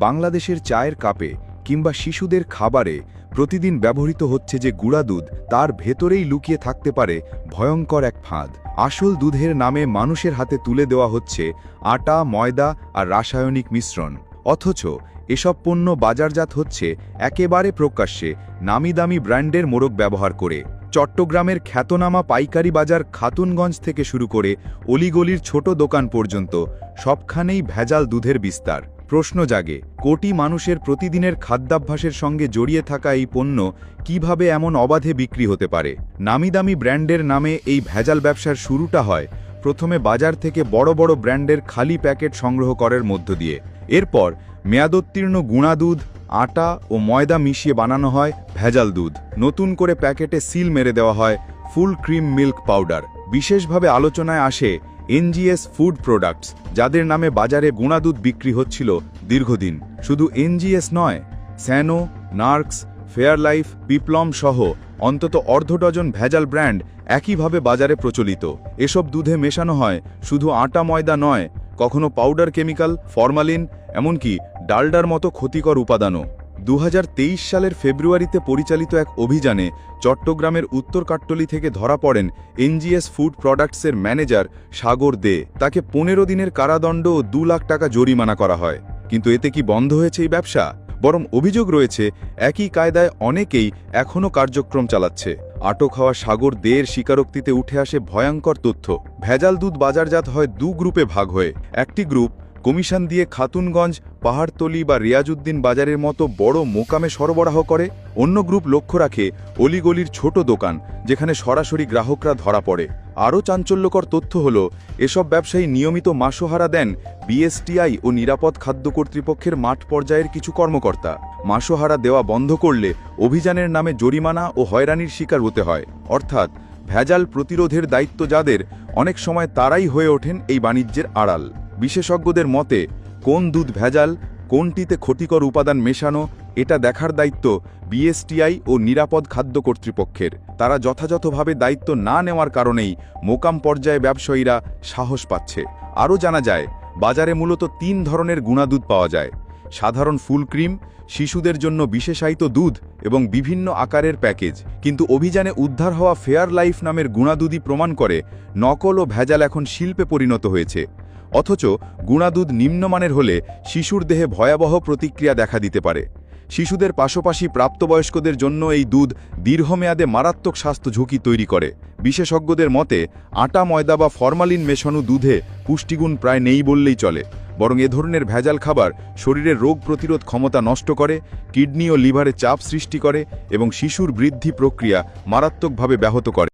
বাংলাদেশের চায়ের কাপে কিংবা শিশুদের খাবারে প্রতিদিন ব্যবহৃত হচ্ছে যে গুঁড়া দুধ, তার ভেতরেই লুকিয়ে থাকতে পারে ভয়ঙ্কর এক ফাঁদ। আসল দুধের নামে মানুষের হাতে তুলে দেওয়া হচ্ছে আটা, ময়দা আর রাসায়নিক মিশ্রণ। অথচ এসব পণ্য বাজারজাত হচ্ছে একেবারে প্রকাশ্যে নামিদামি ব্র্যান্ডের মোড়ক ব্যবহার করে। চট্টগ্রামের খ্যাতনামা পাইকারি বাজার খাতুনগঞ্জ থেকে শুরু করে অলিগলির ছোট দোকান পর্যন্ত সবখানেই ভেজাল দুধের বিস্তার। প্রশ্ন জাগে, কোটি মানুষের প্রতিদিনের খাদ্যাভ্যাসের সঙ্গে জড়িয়ে থাকা এই পণ্য কিভাবে এমন অবাধে বিক্রি হতে পারে? নামিদামি ব্র্যান্ডের নামে এই ভেজাল ব্যবসার শুরুটা হয় প্রথমে বাজার থেকে বড় বড় ব্র্যান্ডের খালি প্যাকেট সংগ্রহ করার মধ্য দিয়ে। এরপর মেয়াদোত্তীর্ণ গুঁড়া দুধ, আটা ও ময়দা মিশিয়ে বানানো হয় ভেজাল দুধ। নতুন করে প্যাকেটে সিল মেরে দেওয়া হয় ফুল ক্রিম মিল্ক পাউডার। বিশেষভাবে আলোচনায় আসে এনজিএস ফুড প্রোডাক্টস, যাদের নামে বাজারে গুঁড়া দুধ বিক্রি হচ্ছিল দীর্ঘদিন। শুধু এনজিএস নয়, স্যানো, নার্কস, ফেয়ারলাইফ, পিপলম সহ অন্তত অর্ধ ডজন ভেজাল ব্র্যান্ড একইভাবে বাজারে প্রচলিত। এসব দুধে মেশানো হয় শুধু আটা, ময়দা নয়, কখনো পাউডার কেমিক্যাল, ফরমালিন, এমনকি ডালডার মতো ক্ষতিকর উপাদানও। 2023 সালের ফেব্রুয়ারিতে পরিচালিত এক অভিযানে চট্টগ্রামের উত্তর কাট্টলী থেকে ধরা পড়েন এনজিএস ফুড প্রোডাক্টসের ম্যানেজার সাগর দে। তাকে 15 দিনের কারাদণ্ড ও 2 লাখ টাকা জরিমানা করা হয়। কিন্তু এতে কি বন্ধ হয়েছে এই ব্যবসা? বরং অভিযোগ রয়েছে একই কায়দায় অনেকেই এখনও কার্যক্রম চালাচ্ছে। আটক হওয়া সাগর দেয়ের স্বীকারোক্তিতে উঠে আসে ভয়ঙ্কর তথ্য। ভেজাল দুধ বাজারজাত হয় 2 গ্রুপে ভাগ হয়ে। একটি গ্রুপ কমিশন দিয়ে খাতুনগঞ্জ, পাহাড়তলি বা রিয়াজউদ্দিন বাজারের মতো বড় মোকামে সরবরাহ করে। অন্য গ্রুপ লক্ষ্য রাখে অলিগলির ছোট দোকান, যেখানে সরাসরি গ্রাহকরা ধরা পড়ে। আরও চাঞ্চল্যকর তথ্য হল, এসব ব্যবসায়ী নিয়মিত মাসোহারা দেন বিএসটিআই ও নিরাপদ খাদ্য কর্তৃপক্ষের মাঠ পর্যায়ের কিছু কর্মকর্তা। মাসোহারা দেওয়া বন্ধ করলে অভিযানের নামে জরিমানা ও হয়রানির শিকার হতে হয়। অর্থাৎ ভেজাল প্রতিরোধের দায়িত্ব যাদের, অনেক সময় তারাই হয়ে ওঠেন এই বাণিজ্যের আড়াল। বিশেষজ্ঞদের মতে, কোন দুধ ভেজাল, কোনটিতে ক্ষতিকর উপাদান মেশানো, এটা দেখার দায়িত্ব বিএসটিআই ও নিরাপদ খাদ্য কর্তৃপক্ষের। তারা যথাযথভাবে দায়িত্ব না নেওয়ার কারণেই মোকাম পর্যায়ে ব্যবসায়ীরা সাহস পাচ্ছে। আরও জানা যায়, বাজারে মূলত 3 ধরনের গুঁড়া দুধ পাওয়া যায়: সাধারণ ফুল ক্রিম, শিশুদের জন্য বিশেষায়িত দুধ এবং বিভিন্ন আকারের প্যাকেজ। কিন্তু অভিযানে উদ্ধার হওয়া ফেয়ার লাইফ নামের গুঁড়া দুধই প্রমাণ করে নকল ও ভেজাল এখন শিল্পে পরিণত হয়েছে। অথচ গুঁড়া দুধ নিম্নমানের হলে শিশুর দেহে ভয়াবহ প্রতিক্রিয়া দেখা দিতে পারে। শিশুদের পাশাপাশি প্রাপ্তবয়স্কদের জন্য এই দুধ দীর্ঘমেয়াদে মারাত্মক স্বাস্থ্য ঝুঁকি তৈরি করে। বিশেষজ্ঞদের মতে, আটা, ময়দা বা ফরমালিন মেশানো দুধে পুষ্টিগুণ প্রায় নেই বললেই চলে। বরং এ ধরনের ভেজাল খাবার শরীরের রোগ প্রতিরোধ ক্ষমতা নষ্ট করে, কিডনি ও লিভারে চাপ সৃষ্টি করে এবং শিশুর বৃদ্ধি প্রক্রিয়া মারাত্মকভাবে ব্যাহত করে।